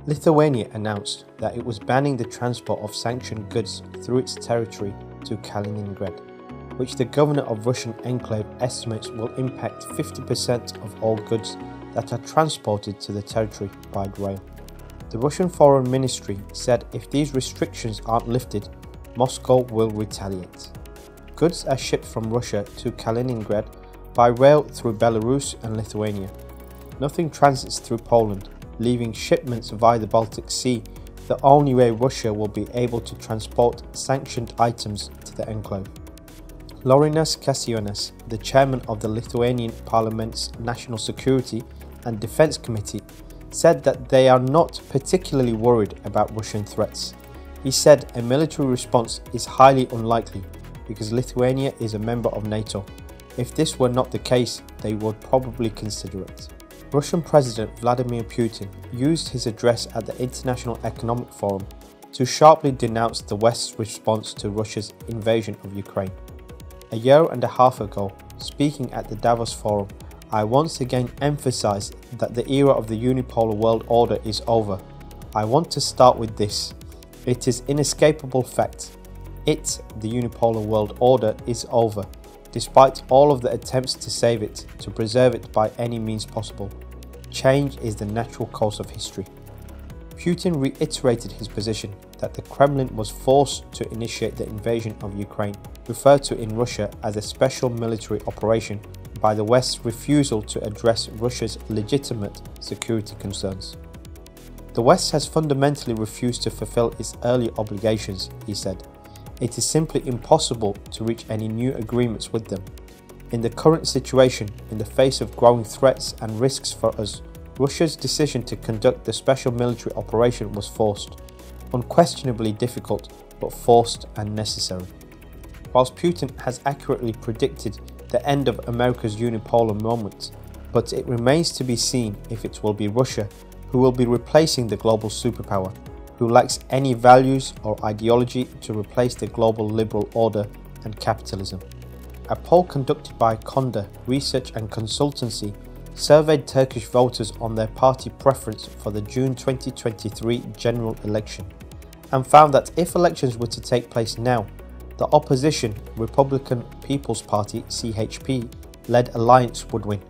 Lithuania announced that it was banning the transport of sanctioned goods through its territory to Kaliningrad, which the governor of Russian enclave estimates will impact 50% of all goods that are transported to the territory by rail. The Russian Foreign Ministry said if these restrictions aren't lifted, Moscow will retaliate. Goods are shipped from Russia to Kaliningrad by rail through Belarus and Lithuania. Nothing transits through Poland, leaving shipments via the Baltic Sea, the only way Russia will be able to transport sanctioned items to the enclave. Laurynas Kasčiūnas, the chairman of the Lithuanian Parliament's National Security and Defense Committee, said that they are not particularly worried about Russian threats. He said a military response is highly unlikely because Lithuania is a member of NATO. If this were not the case, they would probably consider it. Russian President Vladimir Putin used his address at the International Economic Forum to sharply denounce the West's response to Russia's invasion of Ukraine. A year and a half ago, speaking at the Davos Forum, I once again emphasized that the era of the unipolar world order is over. I want to start with this. It is inescapable fact. The unipolar world order, is over, despite all of the attempts to save it, to preserve it by any means possible. Change is the natural course of history. Putin reiterated his position that the Kremlin was forced to initiate the invasion of Ukraine, referred to in Russia as a special military operation, by the West's refusal to address Russia's legitimate security concerns. The West has fundamentally refused to fulfill its earlier obligations, he said. It is simply impossible to reach any new agreements with them. In the current situation, in the face of growing threats and risks for us, Russia's decision to conduct the special military operation was forced, unquestionably difficult, but forced and necessary. Whilst Putin has accurately predicted the end of America's unipolar moment, but it remains to be seen if it will be Russia who will be replacing the global superpower, who lacks any values or ideology to replace the global liberal order and capitalism. A poll conducted by Conda Research and Consultancy surveyed Turkish voters on their party preference for the June 2023 general election, and found that if elections were to take place now, the opposition Republican People's Party (CHP) led alliance would win.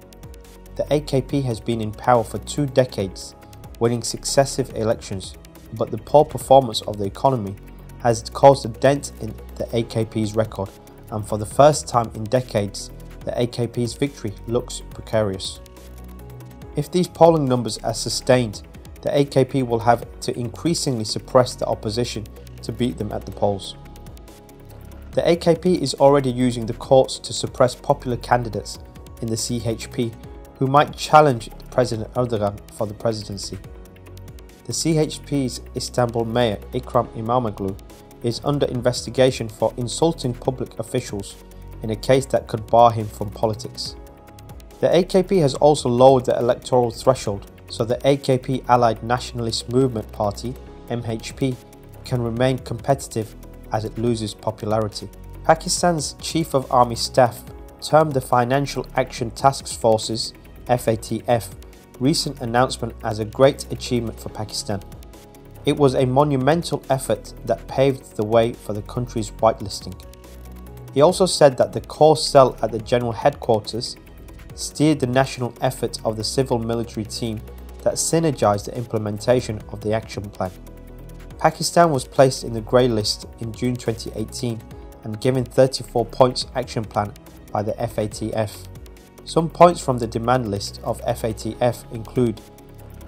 The AKP has been in power for 2 decades, winning successive elections, but the poor performance of the economy has caused a dent in the AKP's record, and for the first time in decades, the AKP's victory looks precarious. If these polling numbers are sustained, the AKP will have to increasingly suppress the opposition to beat them at the polls. The AKP is already using the courts to suppress popular candidates in the CHP who might challenge President Erdogan for the presidency. The CHP's Istanbul mayor Ikram İmamoğlu is under investigation for insulting public officials in a case that could bar him from politics. The AKP has also lowered the electoral threshold so the AKP Allied Nationalist Movement Party (MHP) can remain competitive as it loses popularity. Pakistan's Chief of Army Staff termed the Financial Action Task Force's FATF recent announcement as a great achievement for Pakistan. It was a monumental effort that paved the way for the country's whitelisting. He also said that the core cell at the General Headquarters steered the national effort of the civil military team that synergized the implementation of the action plan. Pakistan was placed in the grey list in June 2018 and given 34 points action plan by the FATF. Some points from the demand list of FATF include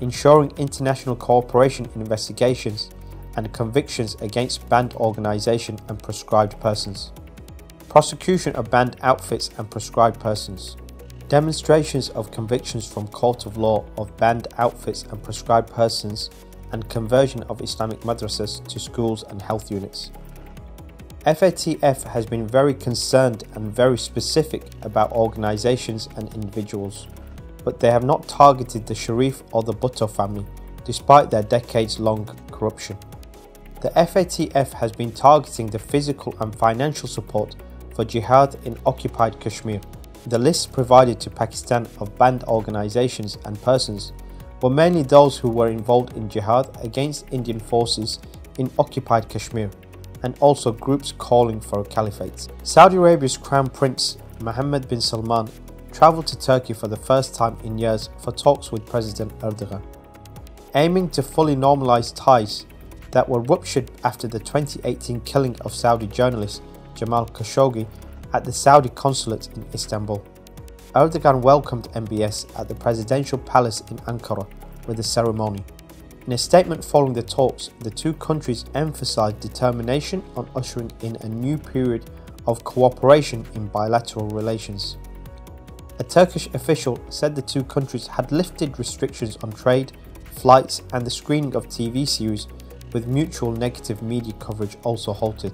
ensuring international cooperation in investigations and convictions against banned organisations and proscribed persons, prosecution of banned outfits and proscribed persons, demonstrations of convictions from court of law of banned outfits and proscribed persons, and conversion of Islamic madrasas to schools and health units. FATF has been very concerned and very specific about organisations and individuals, but they have not targeted the Sharif or the Bhutto family, despite their decades-long corruption. The FATF has been targeting the physical and financial support for jihad in occupied Kashmir. The list provided to Pakistan of banned organisations and persons were mainly those who were involved in jihad against Indian forces in occupied Kashmir, and also groups calling for a caliphate. Saudi Arabia's Crown Prince Mohammed bin Salman travelled to Turkey for the first time in years for talks with President Erdogan, aiming to fully normalise ties that were ruptured after the 2018 killing of Saudi journalist Jamal Khashoggi at the Saudi consulate in Istanbul. Erdogan welcomed MBS at the presidential palace in Ankara with a ceremony. In a statement following the talks, the two countries emphasised determination on ushering in a new period of cooperation in bilateral relations. A Turkish official said the two countries had lifted restrictions on trade, flights and the screening of TV series, with mutual negative media coverage also halted.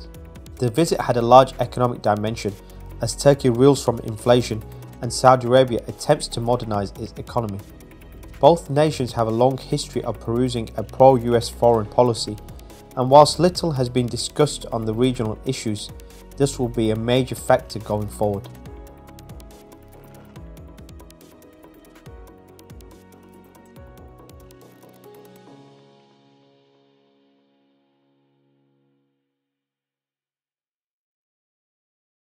The visit had a large economic dimension as Turkey reels from inflation and Saudi Arabia attempts to modernise its economy. Both nations have a long history of pursuing a pro-US foreign policy, and whilst little has been discussed on the regional issues, this will be a major factor going forward.